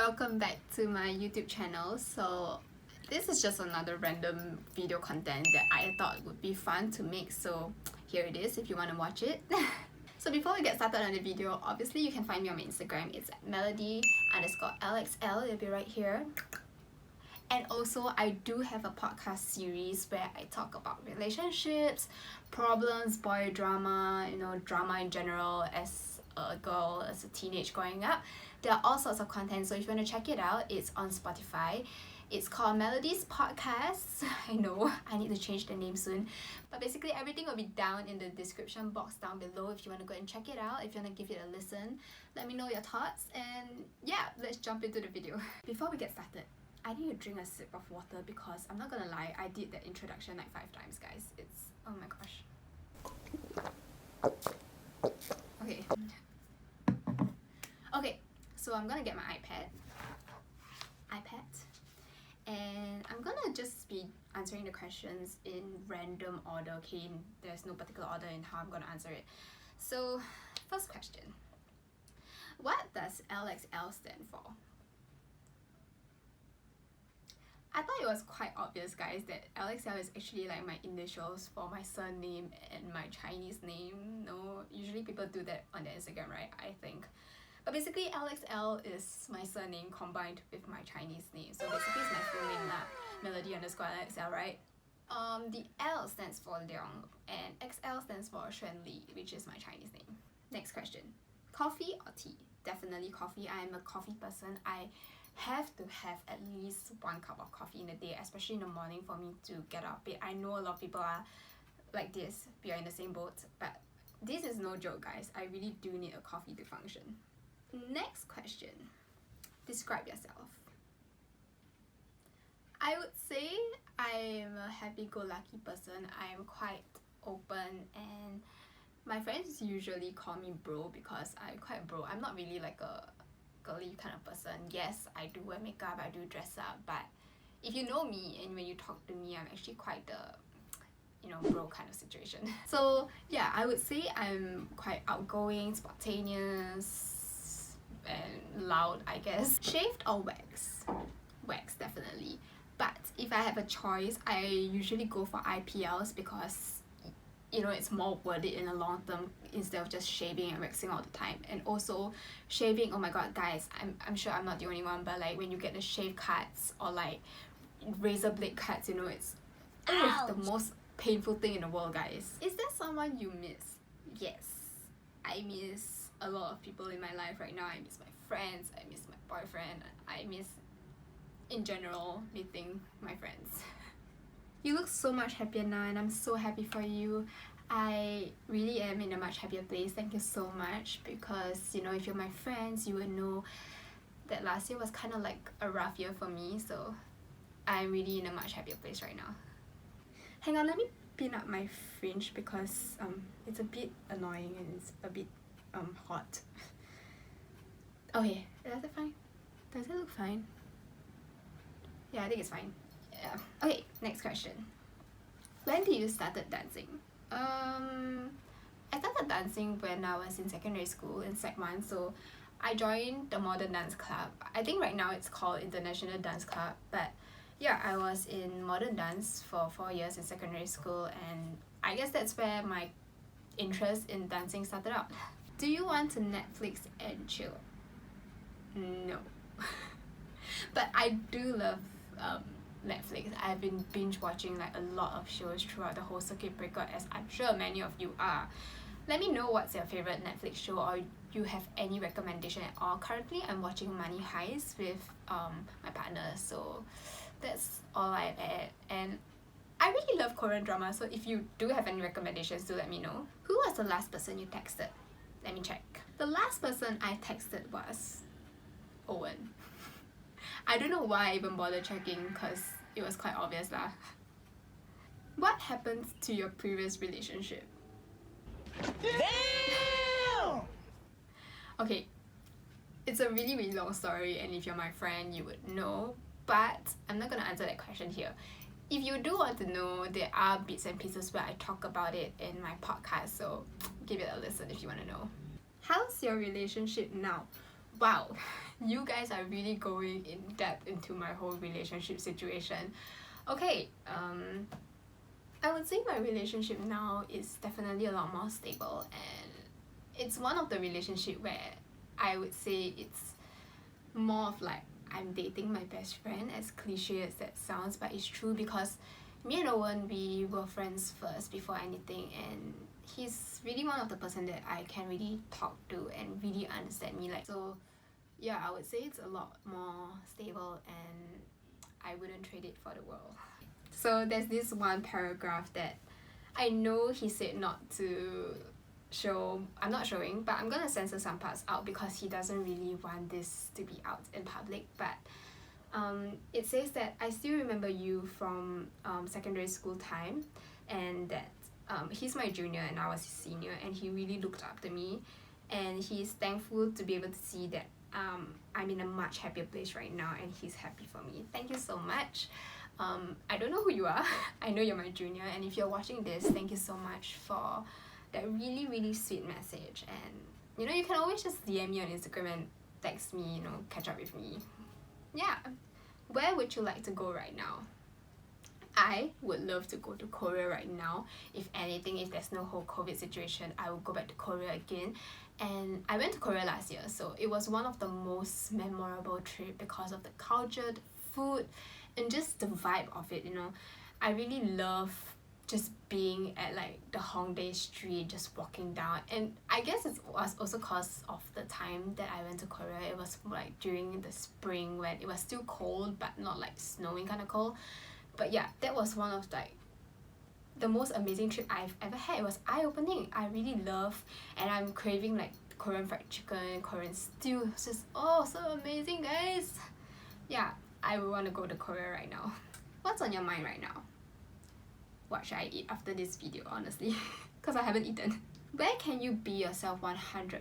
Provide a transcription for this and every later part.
welcome back to my YouTube channel. So this is just another random video content that I thought would be fun to make, so here it is if you want to watch it. So before we get started on the video, obviously you can find me on my Instagram. It's melody_lxl. It'll be right here. And also I do have a podcast series where I talk about relationships, problems, boy drama, drama in general as a girl, as a teenage growing up. There are all sorts of content, so if you want to check it out, it's on Spotify. It's called Melody's Podcast. I know, I need to change the name soon. But basically everything will be down in the description box down below if you want to go and check it out, if you want to give it a listen. Let me know your thoughts, and yeah, let's jump into the video. Before we get started, I need to drink a sip of water because I'm not gonna lie, I did that introduction like 5 times, guys. It's, oh my gosh. Okay, so I'm gonna get my iPad, and I'm gonna just be answering the questions in random order, okay? There's no particular order in how I'm gonna answer it. So, first question. What does LXL stand for? I thought it was quite obvious, guys, that LXL is actually like my initials for my surname and my Chinese name. No, usually people do that on their Instagram, right? I think. But basically, LXL is my surname combined with my Chinese name. So basically, it's my full name lah, melody_lxl, right? The L stands for Leong, and XL stands for Xuan Li, which is my Chinese name. Next question. Coffee or tea? Definitely coffee. I am a coffee person. I have to have at least 1 cup of coffee in a day, especially in the morning for me to get out of bed. I know a lot of people are like this, we are in the same boat, but this is no joke, guys. I really do need a coffee to function. Next question. Describe yourself. I would say I'm a happy-go-lucky person. I'm quite open, and my friends usually call me bro because I'm quite bro. I'm not really like a girly kind of person. Yes, I do wear makeup, I do dress up, but if you know me and when you talk to me, I'm actually quite the bro kind of situation. So yeah, I would say I'm quite outgoing, spontaneous, and loud, I guess. Shaved or wax? Wax, definitely. But if I have a choice, I usually go for IPLs because it's more worth it in the long term instead of just shaving and waxing all the time. And also shaving, oh my god, guys, I'm sure I'm not the only one, but like when you get the shave cuts or like razor blade cuts, it's the most painful thing in the world, guys. Is there someone you miss? Yes, I miss a lot of people in my life right now. I miss my friends, I miss my boyfriend, I miss in general meeting my friends. You look so much happier now, and I'm so happy for you. I really am in a much happier place. Thank you so much, because if you're my friends, you would know that last year was kind of like a rough year for me, so I'm really in a much happier place right now. Hang on, let me pin up my fringe because it's a bit annoying and it's a bit hot. Okay, is that fine? Does it look fine? Yeah, I think it's fine. Yeah. Okay, next question. When did you started dancing? I started dancing when I was in secondary school in Sec 1, so I joined the modern dance club. I think right now it's called International Dance Club, but yeah, I was in modern dance for 4 years in secondary school, and I guess that's where my interest in dancing started out. Do you want to Netflix and chill? No. But I do love Netflix. I've been binge watching like a lot of shows throughout the whole circuit breaker, as I'm sure many of you are. Let me know what's your favorite Netflix show, or you have any recommendation at all. Currently I'm watching Money Heist with my partner, so that's all I add. And I really love Korean drama, so if you do have any recommendations, do let me know. Who was the last person you texted? Let me check. The last person I texted was Owen. I don't know why I even bothered checking because it was quite obvious lah. What happened to your previous relationship? Damn! Okay, it's a really, really long story, and if you're my friend, you would know, but I'm not gonna answer that question here. If you do want to know, there are bits and pieces where I talk about it in my podcast, so give it a listen if you want to know. How's your relationship now? Wow, you guys are really going in depth into my whole relationship situation. Okay, I would say my relationship now is definitely a lot more stable, and it's one of the relationship where I would say it's more of like I'm dating my best friend, as cliche as that sounds, but it's true because me and Owen, we were friends first before anything, and he's really one of the person that I can really talk to and really understand me. Like, so yeah, I would say it's a lot more stable and I wouldn't trade it for the world. So there's this one paragraph that I know he said not to show. I'm not showing, but I'm gonna censor some parts out because he doesn't really want this to be out in public. But it says that I still remember you from secondary school time, and that he's my junior and I was his senior, and he really looked up to me, and he's thankful to be able to see that I'm in a much happier place right now, and he's happy for me. Thank you so much. I don't know who you are. I know you're my junior, and if you're watching this, thank you so much for that really really sweet message. And you know, you can always just DM me on Instagram and text me, you know, catch up with me. Yeah. Where would you like to go right now? I would love to go to Korea right now. If anything, if there's no whole COVID situation, I will go back to Korea again. And I went to Korea last year, so it was one of the most memorable trip because of the culture, the food, and just the vibe of it, you know. I really love just being at like the Hongdae street, just walking down. And I guess it was also cause of the time that I went to Korea. It was like during the spring when it was still cold but not like snowing kind of cold. But yeah, that was one of like the most amazing trip I've ever had. It was eye-opening. I really love, and I'm craving like Korean fried chicken, Korean stew. It's just oh so amazing, guys. Yeah, I would want to go to Korea right now. What's on your mind right now? What should I eat after this video, honestly? Because I haven't eaten. Where can you be yourself 100%?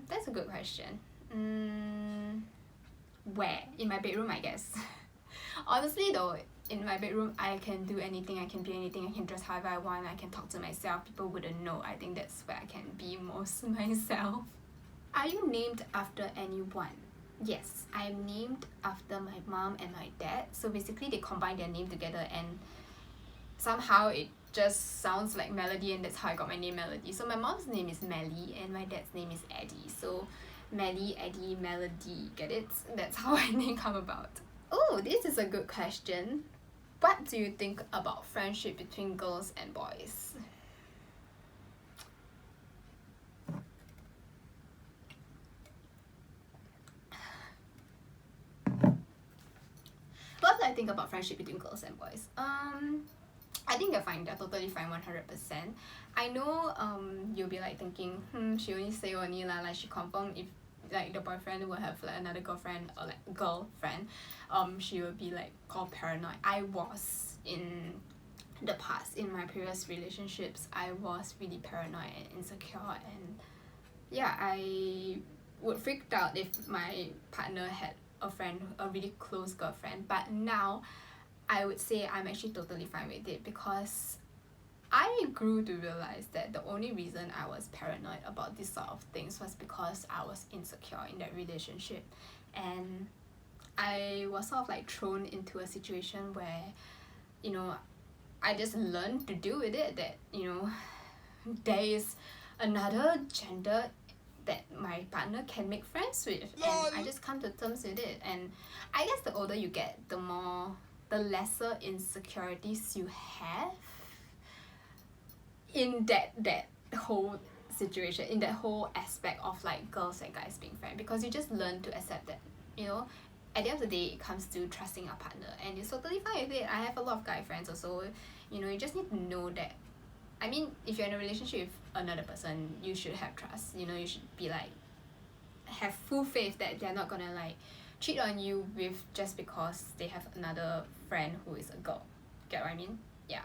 That's a good question. Where? In my bedroom, I guess. Honestly though, in my bedroom, I can do anything, I can be anything, I can dress however I want, I can talk to myself, people wouldn't know. I think that's where I can be most myself. Are you named after anyone? Yes, I'm named after my mom and my dad. So basically they combine their name together, and somehow it just sounds like Melody, and that's how I got my name Melody. So my mom's name is Melly and my dad's name is Eddie. So Melly, Eddie, Melody, get it? That's how my name come about. Oh, this is a good question. What do you think about friendship between girls and boys? What do I think about friendship between girls and boys? I think they're fine. They're totally fine, 100%. I know you'll be like thinking, she only say only lah, like she confirm if like the boyfriend will have like another girlfriend or like girlfriend, she will be like called paranoid. I was in the past, in my previous relationships, I was really paranoid and insecure, and yeah, I would freak out if my partner had a friend, a really close girlfriend. But now I would say I'm actually totally fine with it, because I grew to realize that the only reason I was paranoid about this sort of things was because I was insecure in that relationship, and I was sort of like thrown into a situation where, you know, I just learned to deal with it, that, you know, there is another gender that my partner can make friends with, and I just come to terms with it. And I guess the older you get, the lesser insecurities you have in that whole situation, in that whole aspect of like girls and guys being friends, because you just learn to accept that, you know, at the end of the day it comes to trusting your partner, and it's totally fine with it. I have a lot of guy friends also, you know. You just need to know that, I mean, if you're in a relationship with another person, you should have trust, you know. You should be like, have full faith that they're not gonna like cheat on you with just because they have another friend who is a girl. Get what I mean? Yeah.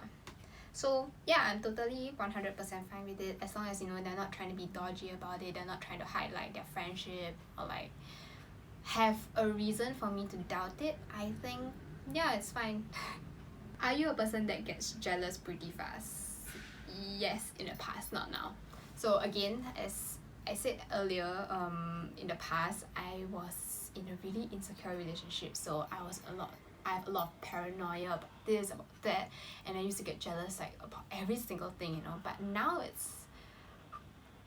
So yeah, I'm totally 100% fine with it, as long as, you know, they're not trying to be dodgy about it, they're not trying to hide like their friendship or like have a reason for me to doubt it. I think, yeah, it's fine. Are you a person that gets jealous pretty fast? Yes, in the past, not now. So again, as I said earlier, in the past I was in a really insecure relationship, so I have a lot of paranoia about this, about that, and I used to get jealous like about every single thing, you know. But now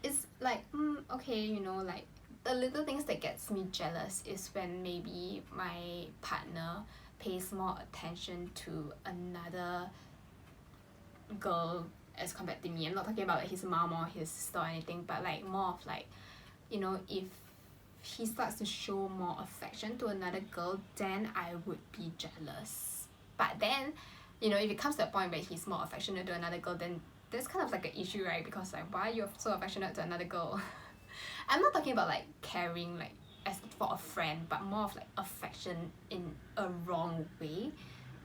it's like okay, you know, like the little things that gets me jealous is when maybe my partner pays more attention to another girl as compared to me. I'm not talking about like his mom or his sister or anything, but like more of like, you know, if he starts to show more affection to another girl, then I would be jealous. But then, you know, if it comes to a point where he's more affectionate to another girl, then there's kind of like an issue, right? Because like, why are you so affectionate to another girl? I'm not talking about like caring like as for a friend, but more of like affection in a wrong way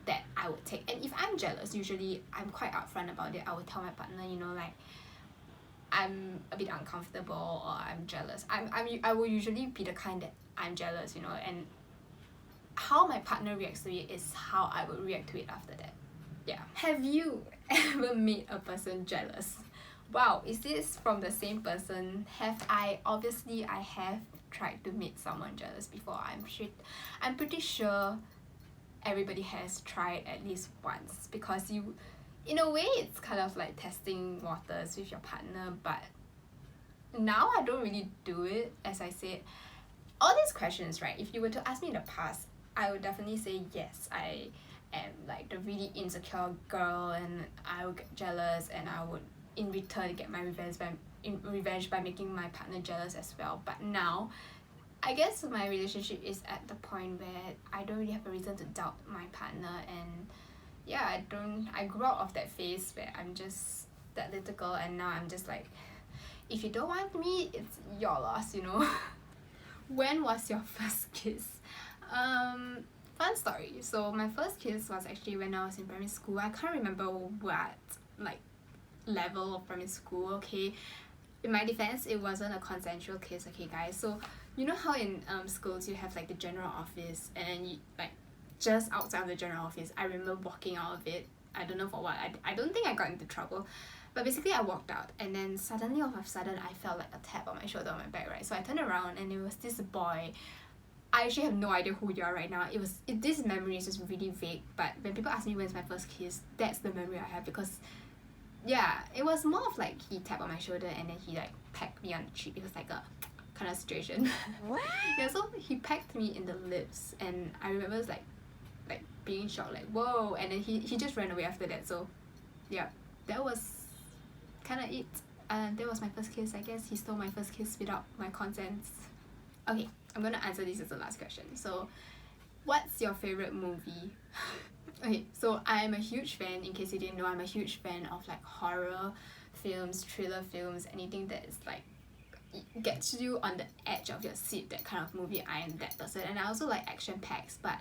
that I would take. And if I'm jealous, usually I'm quite upfront about it. I would tell my partner, you know, like I'm a bit uncomfortable or I'm jealous. I will usually be the kind that I'm jealous, you know, and how my partner reacts to it is how I would react to it after that. Yeah. Have you ever made a person jealous? Wow, is this from the same person? Obviously I have tried to make someone jealous before. I'm pretty sure everybody has tried at least once, because you, in a way, it's kind of like testing waters with your partner. But now I don't really do it. As I said, all these questions, right, if you were to ask me in the past, I would definitely say yes, I am like the really insecure girl and I would get jealous and I would in return get my revenge by making my partner jealous as well. But now I guess my relationship is at the point where I don't really have a reason to doubt my partner. And yeah, I grew out of that phase where I'm just that little girl, and now I'm just like, if you don't want me, it's your loss, you know. When was your first kiss? Fun story. So my first kiss was actually when I was in primary school. I can't remember what like level of primary school, okay. In my defense, it wasn't a consensual kiss, okay guys. So you know how in schools you have like the general office, and then you, like just outside of the general office, I remember walking out of it. I don't know for what. I don't think I got into trouble, but basically I walked out, and then suddenly all of a sudden I felt like a tap on my shoulder, on my back, right? So I turned around and it was this boy. I actually have no idea who you are right now. This memory is just really vague, but when people ask me when's my first kiss, that's the memory I have. Because yeah, it was more of like he tapped on my shoulder and then he like pecked me on the cheek. It was like a kind of situation. What? Yeah, so he pecked me in the lips, and I remember like being shocked, like whoa, and then he just ran away after that. So yeah, that was kind of it. And that was my first kiss. I guess he stole my first kiss without my consent. Okay, I'm gonna answer this as the last question. So what's your favorite movie? Okay, so I'm a huge fan, in case you didn't know, I'm a huge fan of like horror films, thriller films, anything that is like gets you on the edge of your seat, that kind of movie. I am that person. And I also like action packs, but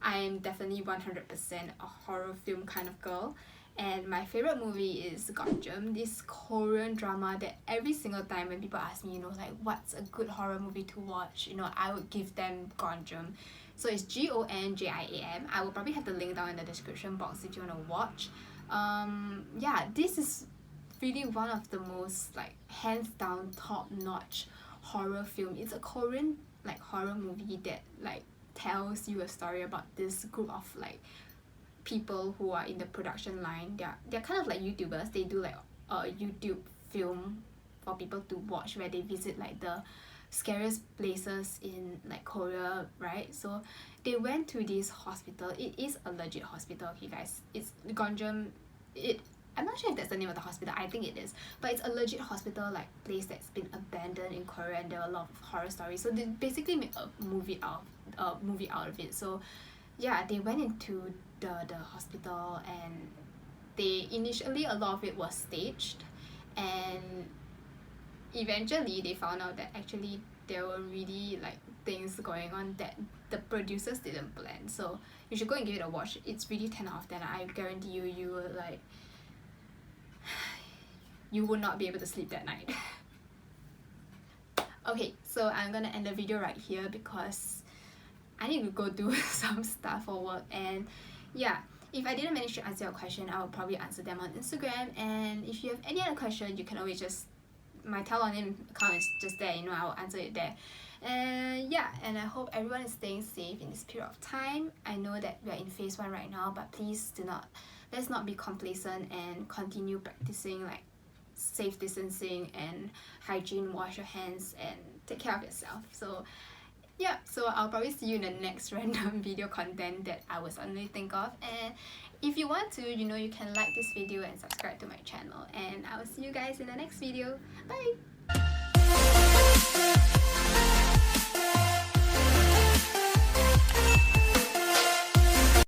I am definitely 100% a horror film kind of girl. And my favorite movie is Gonjiam, this Korean drama that every single time when people ask me, you know, like what's a good horror movie to watch, you know, I would give them Gonjiam. So it's Gonjiam. I will probably have the link down in the description box if you want to watch. Yeah, this is really one of the most like hands down top notch horror film. It's a Korean like horror movie that like tells you a story about this group of like people who are in the production line. They're kind of like YouTubers. They do like a YouTube film for people to watch, where they visit like the scariest places in like Korea, right? So they went to this hospital. It is a legit hospital, okay guys. It's Gonjiam. I'm not sure if that's the name of the hospital. I think it is, but it's a legit hospital, like place that's been abandoned in Korea, and there are a lot of horror stories. So they basically made a movie out of it. So yeah, they went into the hospital, and they initially, a lot of it was staged, and eventually they found out that actually there were really like things going on that the producers didn't plan. So you should go and give it a watch. It's really 10 out of 10. I guarantee you will like you will not be able to sleep that night. Okay, so I'm gonna end the video right here because I need to go do some stuff for work. And yeah, if I didn't manage to answer your question, I will probably answer them on Instagram. And if you have any other question, you can always just my Tellonym account is just there, you know, I will answer it there. And yeah, and I hope everyone is staying safe in this period of time. I know that we are in phase 1 right now, but please let's not be complacent and continue practicing like safe distancing and hygiene, wash your hands and take care of yourself. So yeah, so I'll probably see you in the next random video content that I will suddenly think of. And if you want to, you know, you can like this video and subscribe to my channel, and I will see you guys in the next video. Bye.